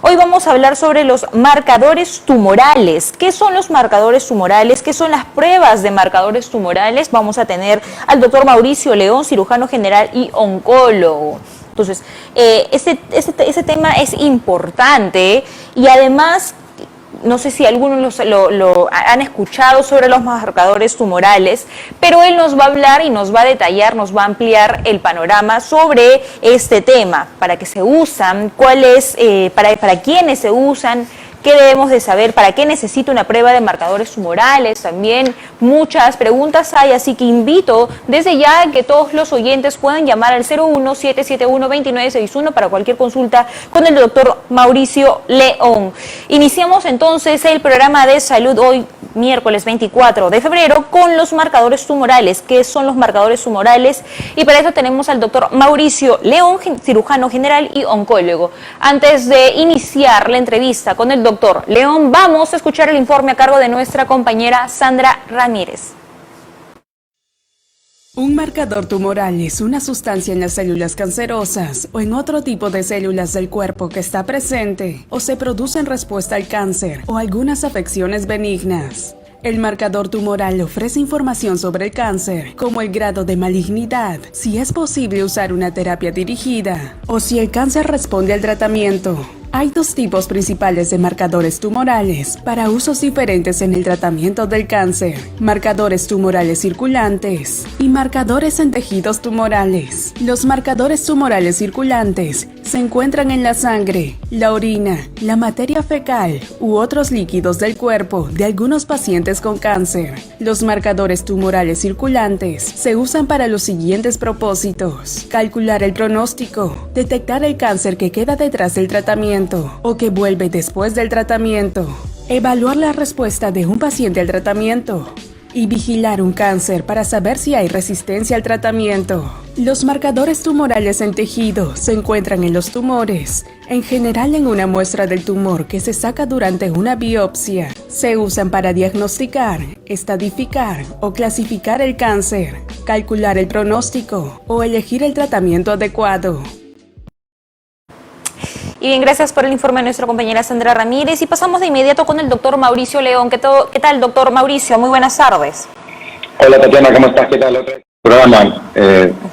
Hoy vamos a hablar sobre los marcadores tumorales. ¿Qué son los marcadores tumorales? ¿Qué son las pruebas de marcadores tumorales? Vamos a tener al doctor Mauricio León, cirujano general y oncólogo. Entonces, ese tema es importante y además, no sé si algunos lo han escuchado sobre los marcadores tumorales, pero él nos va a hablar y nos va a detallar, nos va a ampliar el panorama sobre este tema, para qué se usan, para quiénes se usan, qué debemos de saber, para qué necesito una prueba de marcadores tumorales. También muchas preguntas hay, así que invito desde ya que todos los oyentes puedan llamar al 01771-2961 para cualquier consulta con el doctor Mauricio León. Iniciamos entonces el programa de salud hoy, miércoles 24 de febrero, con los marcadores tumorales. ¿Qué son los marcadores tumorales? Y para eso tenemos al doctor Mauricio León, cirujano general y oncólogo. Antes de iniciar la entrevista con el doctor León, vamos a escuchar el informe a cargo de nuestra compañera Sandra Ramírez. Un marcador tumoral es una sustancia en las células cancerosas o en otro tipo de células del cuerpo que está presente o se produce en respuesta al cáncer o algunas afecciones benignas. El marcador tumoral ofrece información sobre el cáncer, como el grado de malignidad, si es posible usar una terapia dirigida o si el cáncer responde al tratamiento. Hay dos tipos principales de marcadores tumorales para usos diferentes en el tratamiento del cáncer: marcadores tumorales circulantes y marcadores en tejidos tumorales. Los marcadores tumorales circulantes se encuentran en la sangre, la orina, la materia fecal u otros líquidos del cuerpo de algunos pacientes con cáncer. Los marcadores tumorales circulantes se usan para los siguientes propósitos: calcular el pronóstico, detectar el cáncer que queda detrás del tratamiento o que vuelve después del tratamiento, evaluar la respuesta de un paciente al tratamiento y vigilar un cáncer para saber si hay resistencia al tratamiento. Los marcadores tumorales en tejido se encuentran en los tumores, en general en una muestra del tumor que se saca durante una biopsia. Se usan para diagnosticar, estadificar o clasificar el cáncer, calcular el pronóstico o elegir el tratamiento adecuado. Y bien, gracias por el informe de nuestra compañera Sandra Ramírez. Y pasamos de inmediato con el doctor Mauricio León. ¿Qué tal, doctor Mauricio? Muy buenas tardes. Hola, Tatiana, ¿cómo estás? ¿Qué tal? Otro programa.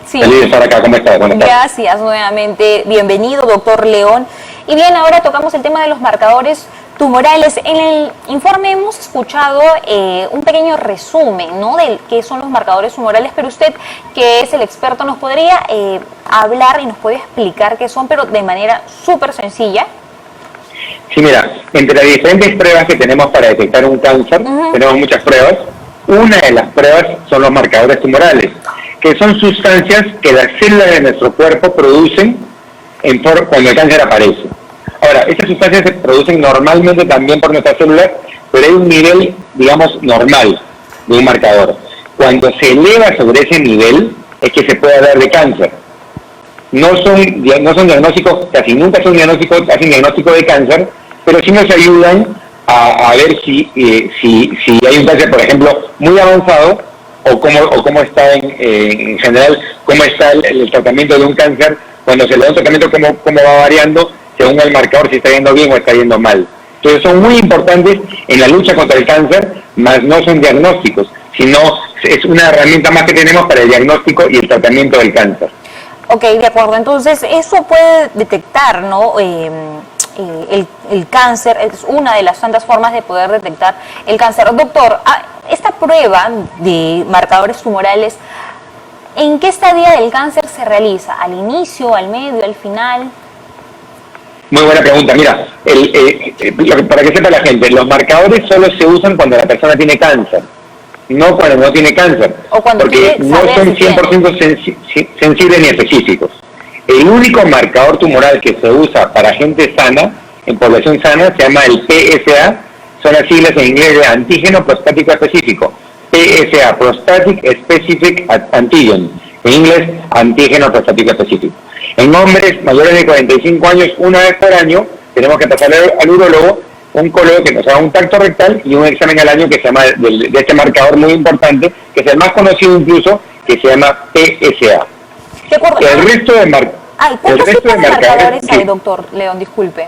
Sí. Feliz de estar acá. ¿Cómo estás? Gracias, nuevamente. Bienvenido, doctor León. Y bien, ahora tocamos el tema de los marcadores tumorales. En el informe hemos escuchado un pequeño resumen, ¿no?, de qué son los marcadores tumorales, pero usted, que es el experto, nos podría hablar y nos puede explicar qué son, pero de manera súper sencilla. Sí, mira, entre las diferentes pruebas que tenemos para detectar un cáncer, tenemos muchas pruebas. Una de las pruebas son los marcadores tumorales, que son sustancias que las células de nuestro cuerpo producen cuando el cáncer aparece. Ahora, estas sustancias se producen normalmente también por nuestras células, pero hay un nivel, digamos, normal de un marcador. Cuando se eleva sobre ese nivel, es que se puede hablar de cáncer. No son diagnósticos, casi nunca son diagnósticos, hacen diagnóstico de cáncer, pero sí nos ayudan a ver si hay un cáncer, por ejemplo, muy avanzado, o cómo está en general, cómo está el tratamiento de un cáncer. Cuando se le da un tratamiento, cómo va variando según el marcador, si está yendo bien o está yendo mal. Entonces son muy importantes en la lucha contra el cáncer, mas no son diagnósticos, sino es una herramienta más que tenemos para el diagnóstico y el tratamiento del cáncer. Ok, de acuerdo. Entonces, eso puede detectar, ¿no?, el cáncer. Es una de las tantas formas de poder detectar el cáncer. Doctor, esta prueba de marcadores tumorales, ¿en qué estadio del cáncer se realiza? ¿Al inicio, al medio, al final? Muy buena pregunta. Mira, para que sepa la gente, los marcadores solo se usan cuando la persona tiene cáncer, no cuando no tiene cáncer, porque no son 100% sensibles ni específicos. El único marcador tumoral que se usa para gente sana, en población sana, se llama el PSA, son las siglas en inglés de antígeno prostático específico. PSA, Prostatic Specific Antigen, en inglés antígeno prostático específico. En hombres mayores de 45 años, una vez por año, tenemos que pasar al urólogo, un oncólogo que nos haga un tacto rectal y un examen al año que se llama, de este marcador muy importante, que es el más conocido incluso, que se llama PSA. ¿De acuerdo? El resto de ¿Cuántos tipos de marcadores hay, doctor León? Disculpe.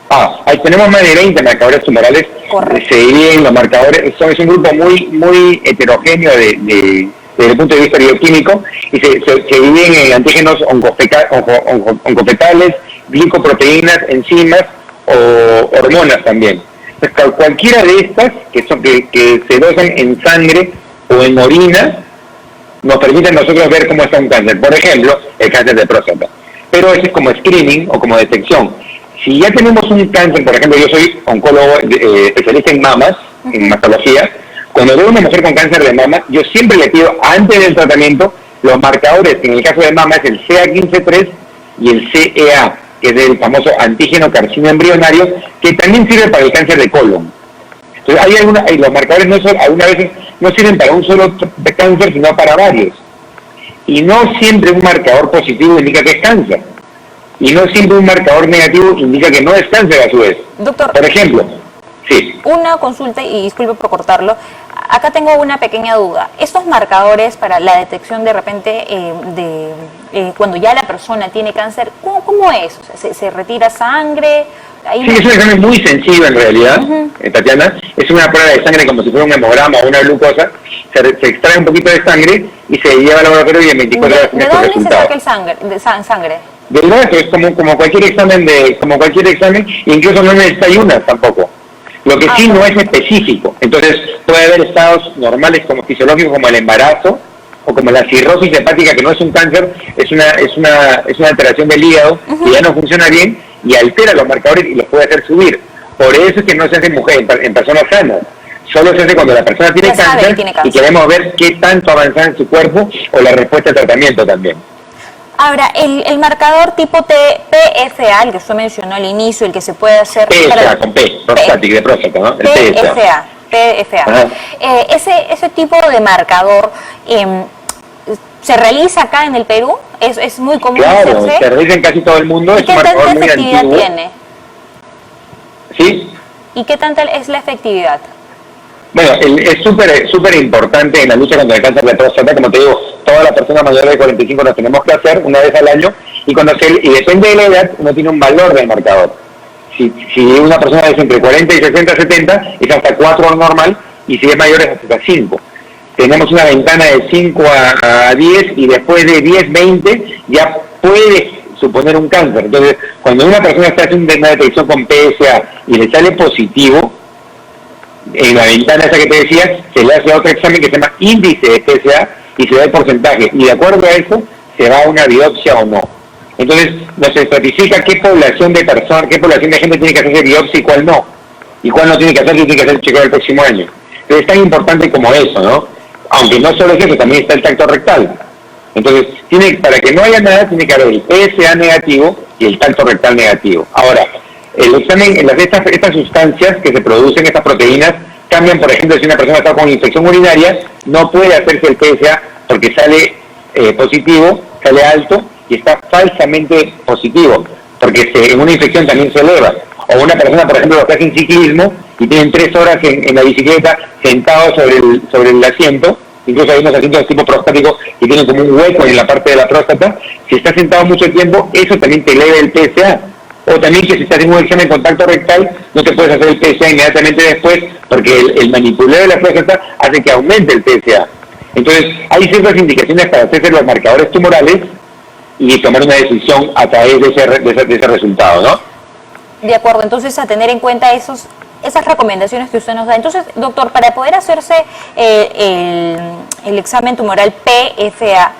Ahí tenemos más de 20 marcadores tumorales. Correcto. Se dividen los marcadores, es un grupo muy heterogéneo desde el punto de vista bioquímico, y se dividen en antígenos oncofetales, glicoproteínas, enzimas o hormonas también. Entonces, cualquiera de estas que se dosan en sangre o en orina nos permiten nosotros ver cómo está un cáncer. Por ejemplo, el cáncer de próstata. Pero eso es como screening o como detección. Si ya tenemos un cáncer, por ejemplo, yo soy oncólogo especialista en mamas, en mastología. Cuando veo a una mujer con cáncer de mama, yo siempre le pido, antes del tratamiento, los marcadores, en el caso de mama es el CA15-3 y el CEA, que es el famoso antígeno carcinoma embrionario, que también sirve para el cáncer de colon. Entonces, los marcadores algunas veces no sirven para un solo cáncer, sino para varios. Y no siempre un marcador positivo indica que es cáncer. Y no siempre un marcador negativo indica que no es cáncer a su vez. Doctor, por ejemplo, sí. Una consulta, y disculpe por cortarlo, acá tengo una pequeña duda. Estos marcadores para la detección de repente cuando ya la persona tiene cáncer, ¿cómo es? O sea, ¿se retira sangre? Sí, es un examen muy sencillo en realidad, Tatiana. Es una prueba de sangre como si fuera un hemograma o una glucosa. Se extrae un poquito de sangre y se lleva al laboratorio y en 24 horas tiene el resultado. ¿De dónde se saca el sangre? Del brazo, es como cualquier examen, incluso no necesita ayunas tampoco. Lo que sí no es específico. Entonces puede haber estados normales como fisiológicos, como el embarazo o como la cirrosis hepática, que no es un cáncer, es una alteración del hígado que ya no funciona bien y altera los marcadores y los puede hacer subir. Por eso es que no se hace en personas sanas. Solo se hace cuando la persona tiene cáncer y queremos ver qué tanto avanza en su cuerpo o la respuesta al tratamiento también. Ahora, el marcador tipo PFA, el que usted mencionó al inicio, el que se puede hacer... PFA, con P, prostática, de próstata, ¿no? El PFA. Ese tipo de marcador se realiza acá en el Perú, es muy común hacerse. Claro, se realiza en casi todo el mundo, es un marcador muy antiguo. ¿Y qué tanta efectividad tiene? ¿Sí? ¿Y qué tanta es la efectividad? Bueno, es súper importante en la lucha contra el cáncer de próstata. Como te digo, todas las personas mayores de 45 nos tenemos que hacer una vez al año, y depende de la edad, uno tiene un valor del marcador. Si una persona es entre 40 y 60, 70, es hasta 4 normal, y si es mayor es hasta 5. Tenemos una ventana de 5 a 10, y después de 10, 20 ya puede suponer un cáncer. Entonces, cuando una persona está haciendo una detección con PSA y le sale positivo, en la ventana esa que te decía, se le hace otro examen que se llama índice de PSA y se da el porcentaje, y de acuerdo a eso se va a una biopsia o no. Entonces nos estratifica qué población de gente tiene que hacerse biopsia y cuál no, y cuál no tiene que hacer, y tiene que hacer el chequeo el próximo año. Entonces es tan importante como eso, ¿no? Aunque no solo es eso, también está el tacto rectal. Entonces, para que no haya nada, tiene que haber el PSA negativo y el tacto rectal negativo. Ahora, el examen, estas sustancias que se producen, estas proteínas, cambian. Por ejemplo, si una persona está con infección urinaria, no puede hacerse el PSA porque sale positivo, sale alto, y está falsamente positivo, porque en una infección también se eleva. O una persona, por ejemplo, que hace en ciclismo y tienen 3 horas en la bicicleta sentado sobre el asiento, incluso hay unos asientos tipo prostáticos que tienen como un hueco en la parte de la próstata. Si está sentado mucho tiempo, eso también te eleva el PSA. O también que si estás en un examen de contacto rectal, no te puedes hacer el PSA inmediatamente después, porque el manipulador de la próstata hace que aumente el PSA. Entonces, hay ciertas indicaciones para hacerse los marcadores tumorales y tomar una decisión a través de ese resultado, ¿no? De acuerdo, entonces a tener en cuenta esas recomendaciones que usted nos da. Entonces, doctor, para poder hacerse el examen tumoral PFA,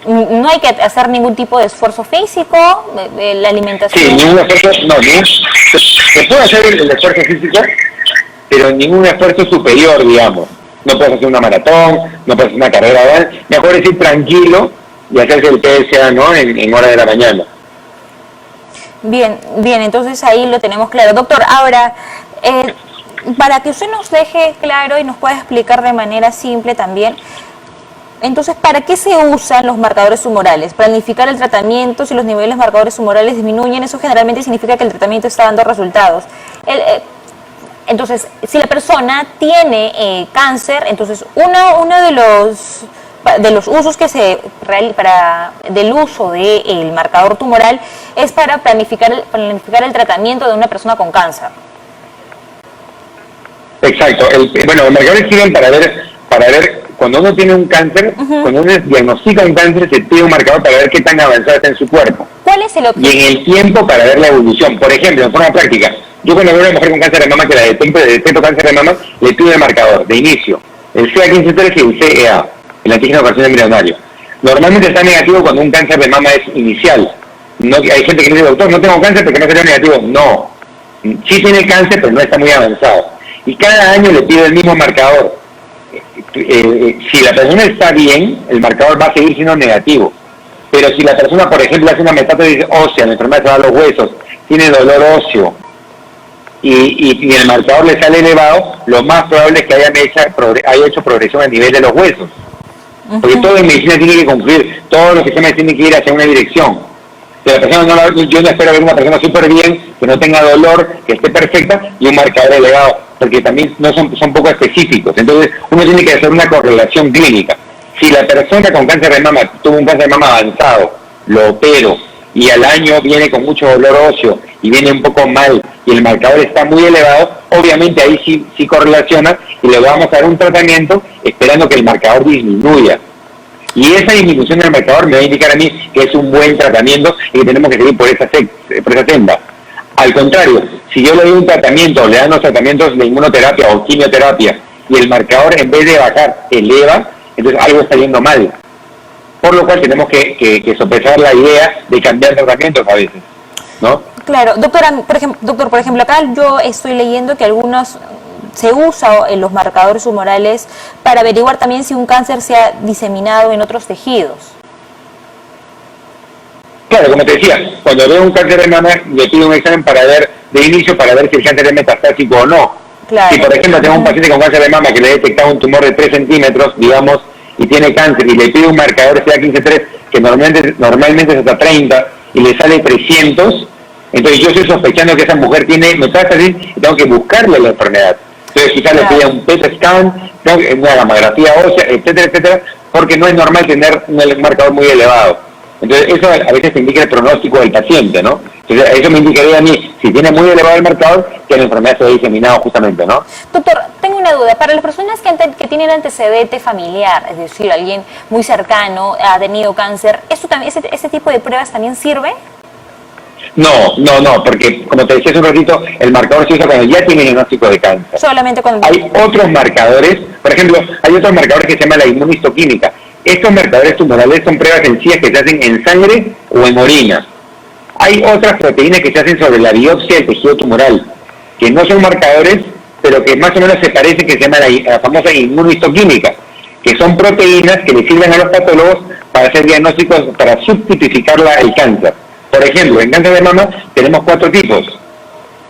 no hay que hacer ningún tipo de esfuerzo físico, la alimentación... Sí, ningún esfuerzo, se puede hacer el esfuerzo físico, pero ningún esfuerzo superior, digamos. No puedes hacer una maratón, no puedes hacer una carrera, ¿verdad? Mejor es ir tranquilo y hacerse el PSA, ¿no?, en hora de la mañana. Bien, entonces ahí lo tenemos claro. Doctor, ahora, para que usted nos deje claro y nos pueda explicar de manera simple también, entonces, ¿para qué se usan los marcadores tumorales? ¿Para planificar el tratamiento? Si los niveles marcadores tumorales disminuyen, eso generalmente significa que el tratamiento está dando resultados. Entonces, si la persona tiene cáncer, entonces uno de de los usos que se del uso del marcador tumoral es para planificar el tratamiento de una persona con cáncer. Exacto. Los marcadores sirven para ver cuando uno tiene un cáncer, cuando uno diagnostica un cáncer, se pide un marcador para ver qué tan avanzado está en su cuerpo. ¿Cuál es el objetivo? Y en el tiempo para ver la evolución. Por ejemplo, de forma práctica, yo cuando veo a una mujer con cáncer de mama que la detecto cáncer de mama, le pido el marcador de inicio, el CA15-3 y el CEA, el antígeno carcinoma embrionario. Normalmente está negativo cuando un cáncer de mama es inicial. No, hay gente que dice, doctor, no tengo cáncer porque no salió negativo. No, sí tiene cáncer, pero no está muy avanzado. Y cada año le pido el mismo marcador. Si la persona está bien, el marcador va a seguir siendo negativo. Pero si la persona, por ejemplo, hace una metástasis ósea, la enfermedad se va a los huesos, tiene dolor óseo, y el marcador le sale elevado, lo más probable es que haya hecho progresión a nivel de los huesos. Porque todo en medicina tiene que concluir, todos los sistemas tienen que ir hacia una dirección. Si la persona yo no espero ver una persona súper bien, que no tenga dolor, que esté perfecta, y un marcador elevado, porque también no son poco específicos. Entonces uno tiene que hacer una correlación clínica. Si la persona con cáncer de mama tuvo un cáncer de mama avanzado, lo opero, y al año viene con mucho dolor óseo y viene un poco mal y el marcador está muy elevado, obviamente ahí sí correlaciona y le vamos a dar un tratamiento esperando que el marcador disminuya. Y esa disminución del marcador me va a indicar a mí que es un buen tratamiento y que tenemos que seguir por esa senda. Al contrario, si yo le doy un tratamiento, le dan los tratamientos de inmunoterapia o quimioterapia y el marcador en vez de bajar eleva, entonces algo está yendo mal. Por lo cual tenemos que sopesar la idea de cambiar tratamientos a veces, ¿no? Claro, doctor, por ejemplo, acá yo estoy leyendo que se usa en los marcadores tumorales para averiguar también si un cáncer se ha diseminado en otros tejidos. Claro, como te decía, cuando veo un cáncer de mama, le pido un examen de inicio para ver si el cáncer es metastásico o no. Claro. Si, por ejemplo, tengo un paciente con cáncer de mama que le he detectado un tumor de 3 centímetros, digamos, y tiene cáncer, y le pido un marcador CA15-3 que normalmente es hasta 30, y le sale 300, entonces yo estoy sospechando que esa mujer tiene metástasis y tengo que buscarle la enfermedad. Entonces quizás le pida un PET scan, una gamografía ósea, etcétera, etcétera, porque no es normal tener un marcador muy elevado. Entonces eso a veces te indica el pronóstico del paciente, ¿no? Entonces eso me indicaría a mí, si tiene muy elevado el marcador, que la enfermedad se ha diseminado justamente, ¿no? Doctor, tengo una duda. Para las personas que tienen antecedente familiar, es decir, alguien muy cercano ha tenido cáncer, ¿ese tipo de pruebas también sirve? No, porque como te decía hace un ratito, el marcador se usa cuando ya tiene diagnóstico de cáncer. Solamente cuando... Hay otros marcadores, por ejemplo, hay otros marcadores que se llama la inmunistoquímica. Estos marcadores tumorales son pruebas sencillas que se hacen en sangre o en orina. Hay otras proteínas que se hacen sobre la biopsia del tejido tumoral, que no son marcadores, pero que más o menos se parecen, que se llama la famosa inmunistoquímica, que son proteínas que le sirven a los patólogos para hacer diagnósticos, para subtipificar el cáncer. Por ejemplo, en cáncer de mama tenemos 4 tipos.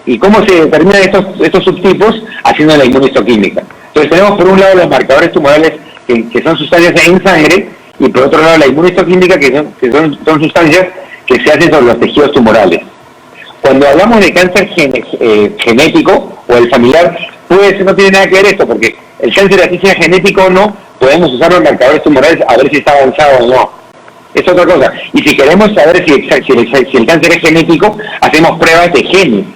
¿Y cómo se determinan estos subtipos? Haciendo la inmunistoquímica. Entonces tenemos por un lado los marcadores tumorales que son sustancias en sangre, y por otro lado la inmunistoquímica, que son sustancias que se hacen sobre los tejidos tumorales. Cuando hablamos de cáncer genético o el familiar, no tiene nada que ver esto, porque el cáncer, así sea genético o no, podemos usar los marcadores tumorales a ver si está avanzado o no. Es otra cosa. Y si queremos saber si el cáncer es genético, hacemos pruebas de genes,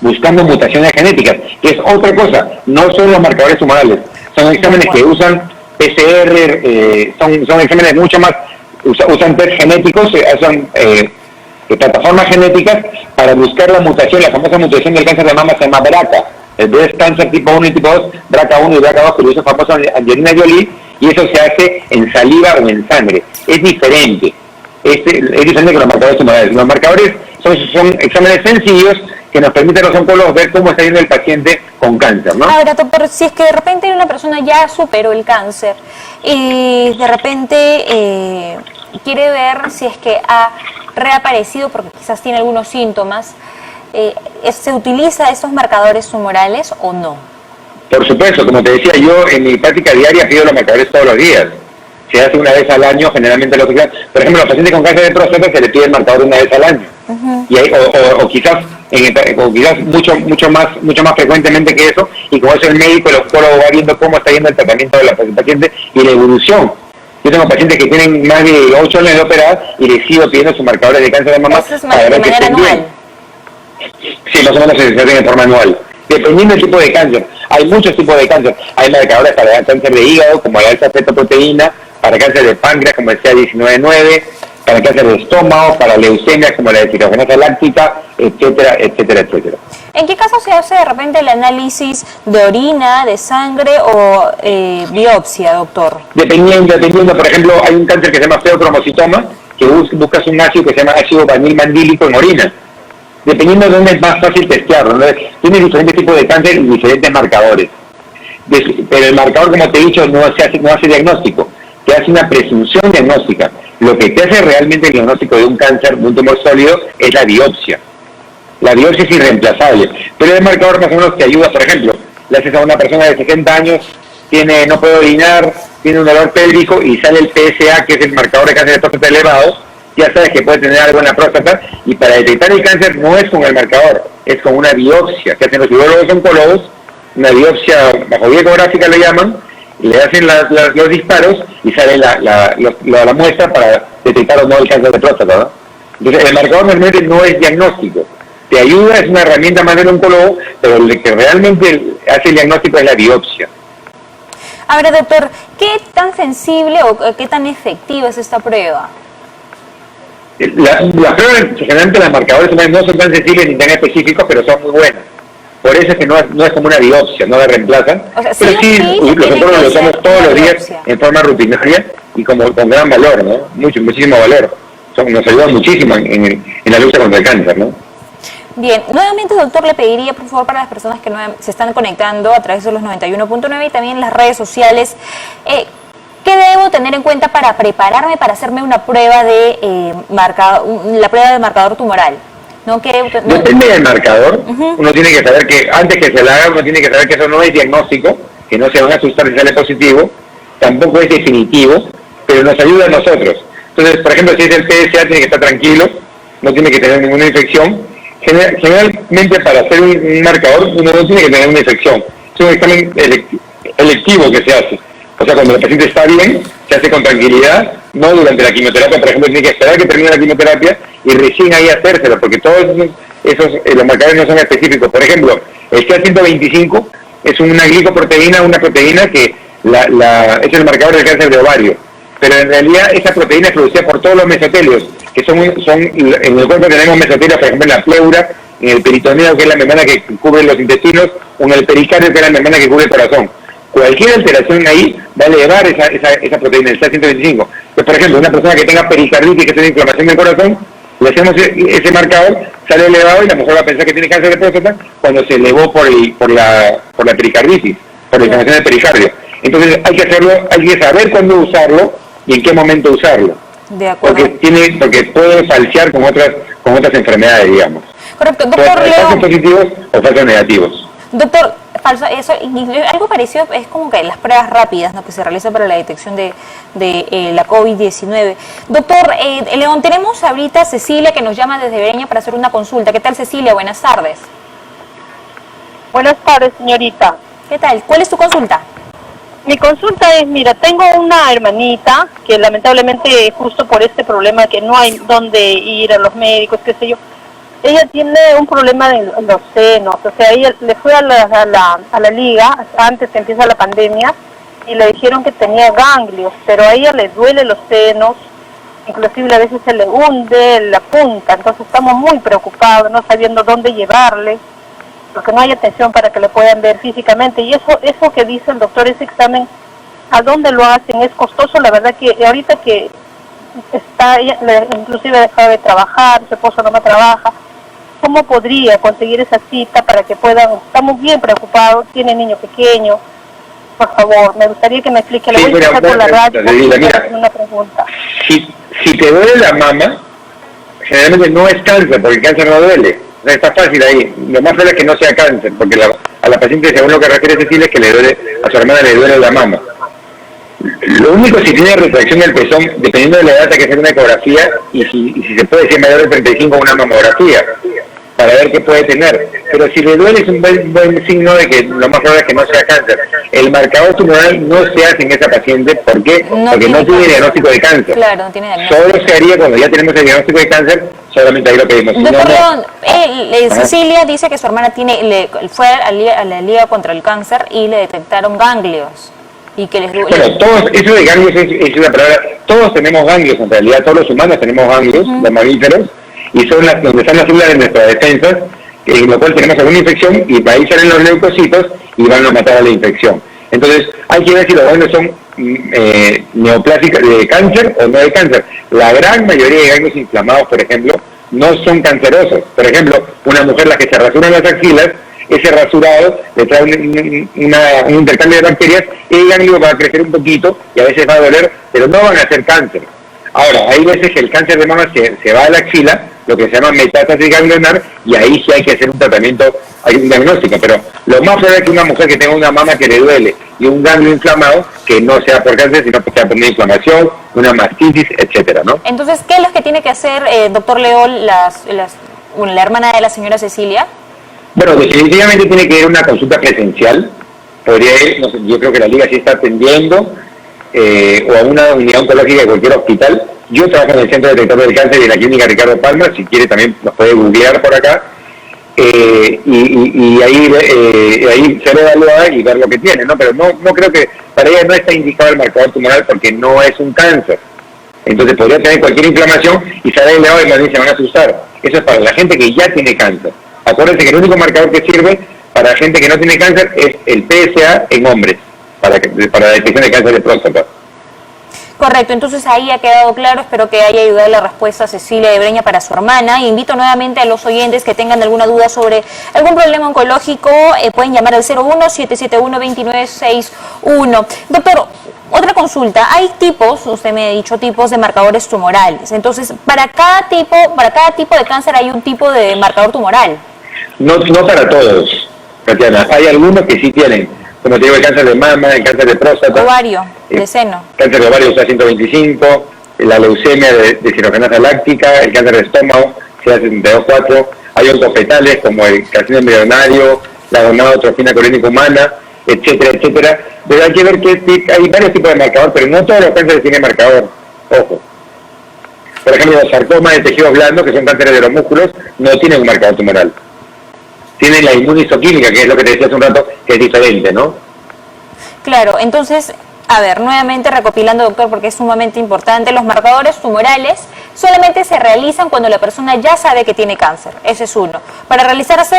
buscando mutaciones genéticas, que es otra cosa. No son los marcadores tumorales, son exámenes que usan PCR, son exámenes mucho más, usan test genéticos, usan plataformas genéticas para buscar la mutación. La famosa mutación del cáncer de mama se llama BRCA, el Breast Cancer tipo 1 y tipo 2, BRCA1 y BRCA2, que lo hizo famoso Angelina Jolie, y eso se hace en saliva o en sangre. Es diferente. Es diferente que los marcadores tumorales. Los marcadores son exámenes sencillos que nos permiten a los oncólogos ver cómo está yendo el paciente con cáncer, ¿no? Ahora, doctor, si es que de repente una persona ya superó el cáncer y de repente quiere ver si es que ha reaparecido porque quizás tiene algunos síntomas, ¿se utiliza esos marcadores tumorales o no? Por supuesto, como te decía, yo en mi práctica diaria pido los marcadores todos los días. Se hace una vez al año, generalmente lo que sea. Por ejemplo, a los pacientes con cáncer de próstata se le pide el marcador una vez al año. Y hay, o quizás mucho más frecuentemente que eso, y con eso el médico, el oncólogo va viendo cómo está yendo el tratamiento del paciente y la evolución. Yo tengo pacientes que tienen más de 8 años de operar y les sigo pidiendo sus marcadores de cáncer de mama. ¿Eso es de manera anual? Sí, más o menos se hacen en forma anual. Dependiendo del tipo de cáncer. Hay muchos tipos de cáncer. Hay marcadores para cáncer de hígado, como la alta fetoproteína, para cáncer de páncreas, como el CA19-9, para cáncer de estómago, para leucemias, como la deshidrogenasa láctica, etcétera, etcétera, etcétera. ¿En qué caso se hace de repente el análisis de orina, de sangre o biopsia, doctor? Dependiendo, por ejemplo, hay un cáncer que se llama feocromocitoma, que buscas un ácido que se llama ácido vanilmandílico en orina. Dependiendo de dónde es más fácil testearlo, ¿no? Tiene diferentes tipos de cáncer y diferentes marcadores. Pero el marcador, como te he dicho, no hace diagnóstico, te hace una presunción diagnóstica. Lo que te hace realmente el diagnóstico de un cáncer, de un tumor sólido, es la biopsia. La biopsia es irreemplazable, pero el marcador más o menos te ayuda. Por ejemplo, le haces a una persona de 60 años, no puede orinar, tiene un dolor pélvico y sale el PSA, que es el marcador de cáncer de próstata elevado, ya sabes que puede tener algo en la próstata, y para detectar el cáncer no es con el marcador, es con una biopsia, que hacen los urólogos oncólogos, una biopsia bajo vía ecográfica le llaman, y le hacen los disparos y sale la muestra para detectar o no el cáncer de próstata, ¿no? Entonces el marcador normalmente no es diagnóstico, te ayuda, es una herramienta más del oncólogo, pero lo que realmente hace el diagnóstico es la biopsia. Ahora, doctor, ¿qué tan sensible o qué tan efectiva es esta prueba? Las pruebas, generalmente los marcadores no son tan sensibles ni tan específicos, pero son muy buenas. Por eso es que no es como una biopsia, no la reemplazan. O sea, pero sí, nosotros lo usamos todos los días en forma rutinaria y con gran valor, ¿no? Muchísimo valor. Nos ayuda muchísimo en la lucha contra el cáncer, ¿no? Bien, nuevamente, doctor, le pediría, por favor, para las personas que se están conectando a través de los 91.9 y también las redes sociales, ¿qué debo tener en cuenta para prepararme para hacerme una prueba de marcador tumoral? Depende del marcador. Uno tiene que saber que antes que se la haga, uno tiene que saber que eso no es diagnóstico, que no se van a asustar si sale positivo, tampoco es definitivo, pero nos ayuda a nosotros. Entonces, por ejemplo, si es el PSA, tiene que estar tranquilo, no tiene que tener ninguna infección. Generalmente para hacer un marcador uno no tiene que tener una infección, es un examen electivo que se hace. O sea, cuando el paciente está bien, se hace con tranquilidad, no durante la quimioterapia, por ejemplo, tiene que esperar que termine la quimioterapia y recién ahí hacérselo, porque todos los marcadores no son específicos. Por ejemplo, el CA125 es una glicoproteína, una proteína que es el marcador del cáncer de ovario, pero en realidad esa proteína es producida por todos los mesotelios, que son en el cuerpo tenemos mesotelios, por ejemplo, en la pleura, en el peritoneo, que es la membrana que cubre los intestinos, o en el pericardio, que es la membrana que cubre el corazón. Cualquier alteración ahí va a elevar esa proteína, el CA125. Pues, por ejemplo, una persona que tenga pericarditis, que tiene inflamación del corazón, le hacemos ese marcador, sale elevado y la mujer va a pensar que tiene cáncer de próstata cuando se elevó por la pericarditis, por la inflamación del pericardio. Entonces hay que saber cuándo usarlo y en qué momento usarlo. De acuerdo. Porque puede falsear con otras enfermedades, digamos. Correcto, doctor. ¿Falsos positivos o falsos negativos? Doctor, algo parecido es como que las pruebas rápidas, ¿no?, que se realizan para la detección de la COVID-19. Doctor León, tenemos ahorita a Cecilia que nos llama desde Breña para hacer una consulta. ¿Qué tal, Cecilia? Buenas tardes. Buenas tardes, señorita. ¿Qué tal? ¿Cuál es tu consulta? Mi consulta es, mira, tengo una hermanita que lamentablemente justo por este problema que no hay dónde ir a los médicos, qué sé yo, ella tiene un problema en los senos. O sea, ella le fue a la liga antes que empieza la pandemia y le dijeron que tenía ganglios, pero a ella le duele los senos, inclusive a veces se le hunde la punta. Entonces estamos muy preocupados, no sabiendo dónde llevarle, porque no hay atención para que le puedan ver físicamente. Y eso que dice el doctor, ese examen, ¿a dónde lo hacen? Es costoso, la verdad que ahorita que ella inclusive ha dejado de trabajar, su esposo no trabaja, ¿cómo podría conseguir esa cita para que puedan? Estamos bien preocupados, tiene niño pequeño. Por favor, me gustaría que me explique. Le voy a explicar por la radio una pregunta. Si te duele la mama, generalmente no es cáncer, porque el cáncer no duele. O sea, está fácil ahí. Lo más probable es que no sea cáncer, porque a la paciente, según lo que refiere Cecilia, es que a su hermana le duele la mama. Lo único, si tiene retracción del pezón, dependiendo de la edad, hay que hacer una ecografía y si se puede, si es mayor de 35, una mamografía. para ver qué puede tener. Pero si le duele es un buen signo de que lo más probable es que no sea cáncer. El marcador tumoral no se hace en esa paciente, ¿por qué? Porque no tiene diagnóstico de cáncer. Claro, no tiene diagnóstico. Solo se haría cuando ya tenemos el diagnóstico de cáncer, solamente ahí lo pedimos. Si Doctor no, León, Cecilia dice que su hermana fue a la Liga contra el Cáncer y le detectaron ganglios. Y que les duele. Bueno, todos, eso de ganglios es una palabra, todos tenemos ganglios, en realidad todos los humanos tenemos ganglios, los mamíferos, y son donde están las células de nuestra defensa, en lo cual tenemos alguna infección, y para ahí salen los leucocitos y van a matar a la infección. Entonces, hay que ver si los ganglios son neoplásicos de cáncer o no de cáncer. La gran mayoría de ganglios inflamados, por ejemplo, no son cancerosos. Por ejemplo, una mujer la que se rasuran las axilas, ese rasurado le trae un intercambio de bacterias, el ganglio va a crecer un poquito y a veces va a doler, pero no van a ser cáncer. Ahora, hay veces que el cáncer de mama se va a la axila, lo que se llama metástasis ganglionar, y ahí sí hay que hacer un tratamiento, hay un diagnóstico, pero lo más probable es que una mujer que tenga una mama que le duele y un ganglio inflamado, que no sea por cáncer, sino que sea por una inflamación, una mastitis, etcétera, ¿no? Entonces, ¿qué es lo que tiene que hacer, doctor León, la hermana de la señora Cecilia? Bueno, definitivamente tiene que ir a una consulta presencial, podría ir, no sé, yo creo que la Liga sí está atendiendo, o a una unidad oncológica de cualquier hospital. Yo trabajo en el Centro Detector del Cáncer y en la Clínica Ricardo Palma, si quiere también nos puede googlear por acá, y ahí ser evaluada y ver lo que tiene, ¿no? Pero no creo que, para ella no está indicado el marcador tumoral porque no es un cáncer. Entonces podría tener cualquier inflamación y sale elevado y más bien se van a asustar. Eso es para la gente que ya tiene cáncer. Acuérdense que el único marcador que sirve para gente que no tiene cáncer es el PSA en hombres, para la detección de cáncer de próstata. Correcto, entonces ahí ha quedado claro, espero que haya ayudado la respuesta a Cecilia de Breña para su hermana. Invito nuevamente a los oyentes que tengan alguna duda sobre algún problema oncológico, pueden llamar al 01-771-2961. Doctor, otra consulta, hay tipos, usted me ha dicho tipos de marcadores tumorales, entonces para cada tipo de cáncer hay un tipo de marcador tumoral. No para todos, Tatiana, hay algunos que sí tienen, como te digo, el cáncer de mama, el cáncer de próstata, ovario, de seno. Cáncer de ovario usa 125, la leucemia de cirogenasa láctica, el cáncer de estómago sea 72-4, hay oncofetales como el carcinoma embrionario, la gonadotrofina coriónica humana, etcétera, etcétera. Pero hay que ver que hay varios tipos de marcador, pero no todos los cánceres tienen marcador, ojo. Por ejemplo, los sarcomas de tejidos blandos, que son cánceres de los músculos, no tienen un marcador tumoral. Tienen la inmunistoquímica, que es lo que te decía hace un rato, que es diferente, ¿no? Claro, entonces, a ver, nuevamente recopilando, doctor, porque es sumamente importante, los marcadores tumorales solamente se realizan cuando la persona ya sabe que tiene cáncer, ese es uno. Para realizarse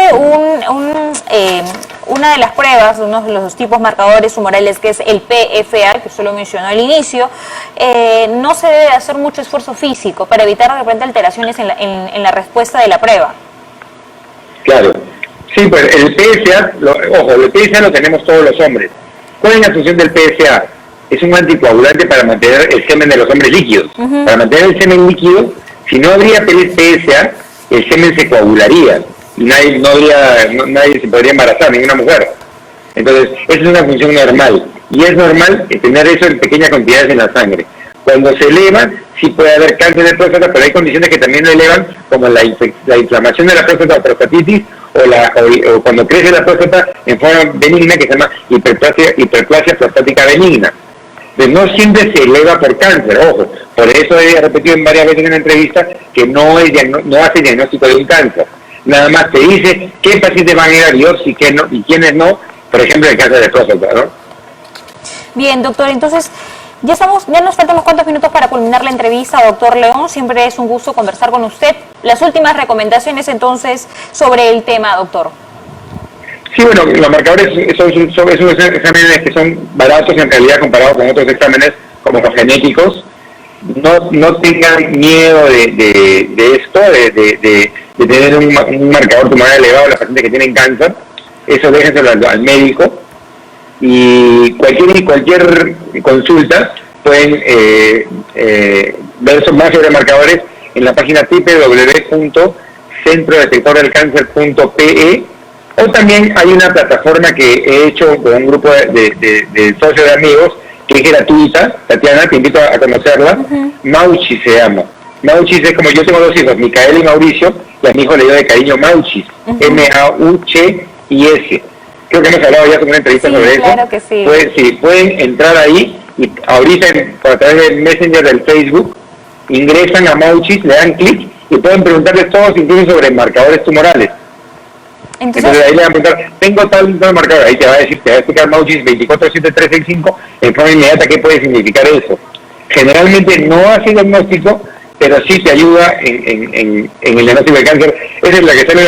una de las pruebas, uno de los tipos marcadores tumorales, que es el PFA, que usted lo mencionó al inicio, no se debe hacer mucho esfuerzo físico para evitar de repente alteraciones en la respuesta de la prueba. Claro. Sí, pues el PSA, el PSA lo tenemos todos los hombres. ¿Cuál es la función del PSA? Es un anticoagulante para mantener el semen de los hombres líquidos. Para mantener el semen líquido, si no habría PSA, el semen se coagularía y nadie se podría embarazar, ninguna mujer. Entonces, esa es una función normal. Y es normal tener eso en pequeñas cantidades en la sangre. Cuando se eleva, sí puede haber cáncer de próstata, pero hay condiciones que también lo elevan, como la inflamación de la próstata o prostatitis, o cuando crece la próstata en forma benigna, que se llama hiperplasia prostática benigna. Entonces, no siempre se eleva por cáncer, ojo. Por eso he repetido varias veces en una entrevista que no hace diagnóstico de un cáncer. Nada más te dice qué pacientes van a ir a biopsia y quiénes no, por ejemplo, el cáncer de próstata, ¿no? Bien, doctor, entonces ya nos faltan unos cuantos minutos para culminar la entrevista, doctor León. Siempre es un gusto conversar con usted. Las últimas recomendaciones entonces sobre el tema, doctor. Sí, bueno, los marcadores son unos exámenes que son baratos en realidad comparados con otros exámenes como los genéticos. No tengan miedo de esto, de tener un marcador tumoral elevado en los pacientes que tienen cáncer. Eso déjenselo al médico. Y cualquier consulta pueden ver más sobre marcadores en la página www.centrodetectordelcancer.pe, o también hay una plataforma que he hecho con un grupo de socios de amigos que es gratuita. Tatiana, te invito a conocerla. Mauchi se llama. Mauchi es como, yo tengo dos hijos, Micaela y Mauricio, y a mi hijo le dio de cariño Mauchis, M-A-U-C-I-S. Creo que hemos hablado ya con una entrevista sobre claro eso. Que sí. Pues, sí, pueden entrar ahí y ahorita a través del Messenger del Facebook ingresan a Mauchis, le dan clic y pueden preguntarles todos, incluso sobre marcadores tumorales. Entonces ahí le van a preguntar, tengo tal marcador, ahí te va a decir, te va a explicar Mauchis 247365 en forma inmediata qué puede significar eso. Generalmente no hace diagnóstico, pero sí te ayuda en el diagnóstico de cáncer. Esa es la que sale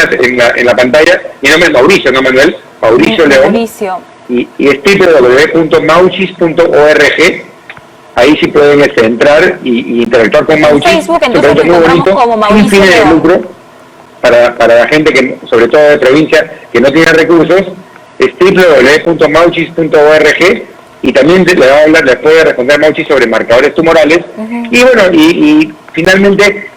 en la pantalla. Mi nombre es Mauricio, no Manuel, Mauricio León. Mauricio. Y es www.mauchis.org. Ahí sí pueden entrar y interactuar con Mauchis. Facebook, entonces lo encontramos como Mauricio sin fines de León. lucro para la gente que, sobre todo de provincia, que no tiene recursos. Es www.mauchis.org. Y también les puede responder Mauchis sobre marcadores tumorales. Y bueno, y finalmente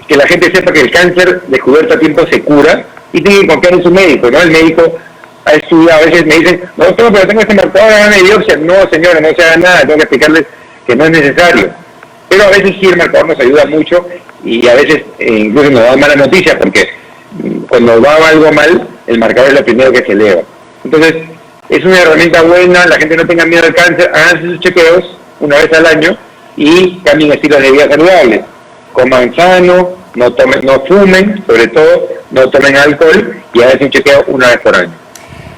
que la gente sepa que el cáncer descubierto a tiempo se cura y tiene que confiar en su médico, ¿no? El médico ha estudiado, a veces me dicen, doctor, pero tengo este marcador, hágame biopsia. No, señora, no se haga nada, tengo que explicarles que no es necesario. Pero a veces sí el marcador nos ayuda mucho y a veces incluso nos da malas noticias porque cuando va algo mal, el marcador es lo primero que se eleva. Entonces, es una herramienta buena, la gente no tenga miedo al cáncer, háganse sus chequeos una vez al año y cambien estilos de vida saludables. Coman sano, no fumen, sobre todo, no tomen alcohol y háganse un chequeo una vez por año.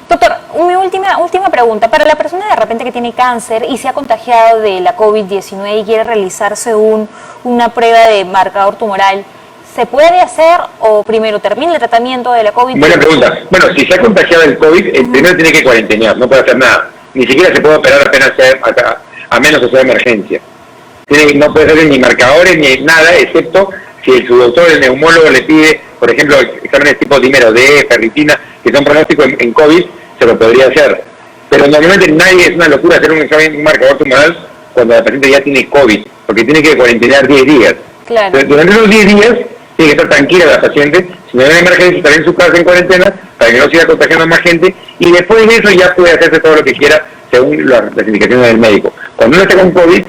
Doctor, mi última pregunta. Para la persona de repente que tiene cáncer y se ha contagiado de la COVID-19 y quiere realizarse una prueba de marcador tumoral, ¿se puede hacer o primero termina el tratamiento de la COVID-19? Buena pregunta. Bueno, si se ha contagiado del COVID, primero tiene que cuarentenear, no puede hacer nada. Ni siquiera se puede operar apenas a menos que sea emergencia. No puede hacer ni marcadores ni nada, excepto si su doctor, el neumólogo, le pide, por ejemplo, exámenes tipo dímero D, ferritina, que son pronósticos en COVID, se lo podría hacer. Pero normalmente nadie, es una locura hacer un examen, un marcador tumoral cuando la paciente ya tiene COVID, porque tiene que cuarentenear 10 días. Claro. Entonces, durante esos 10 días tiene que estar tranquila la paciente, si no hay una emergencia, estar en su casa en cuarentena, para que no siga contagiando a más gente, y después de eso ya puede hacerse todo lo que quiera según las indicaciones del médico. Cuando uno está con COVID,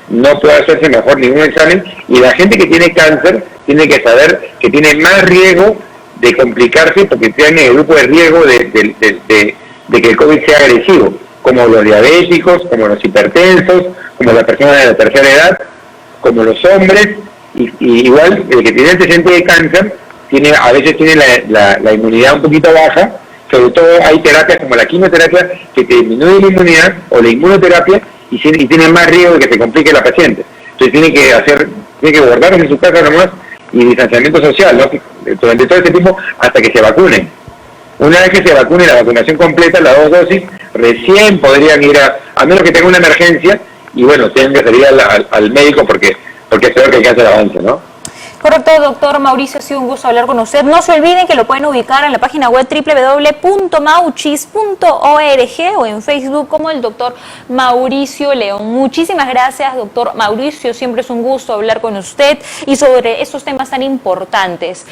no puede hacerse mejor ningún examen, y la gente que tiene cáncer tiene que saber que tiene más riesgo de complicarse porque tiene el grupo de riesgo de que el COVID sea agresivo, como los diabéticos, como los hipertensos, como las personas de la tercera edad, como los hombres, y igual el que tiene antecedente de cáncer a veces tiene la inmunidad un poquito baja, sobre todo hay terapias como la quimioterapia que te disminuye la inmunidad o la inmunoterapia y tiene más riesgo de que se complique la paciente. Entonces tiene que guardarse en su casa nomás y distanciamiento social, ¿no? Durante todo este tiempo hasta que se vacunen. Una vez que se vacune, la vacunación completa, las 2 dosis, recién podrían ir a menos que tenga una emergencia y bueno, tienen que salir al médico porque es peor que el cáncer avance, ¿no? Correcto, doctor Mauricio, ha sido un gusto hablar con usted. No se olviden que lo pueden ubicar en la página web www.mauchis.org o en Facebook como el doctor Mauricio León. Muchísimas gracias, doctor Mauricio. Siempre es un gusto hablar con usted y sobre estos temas tan importantes.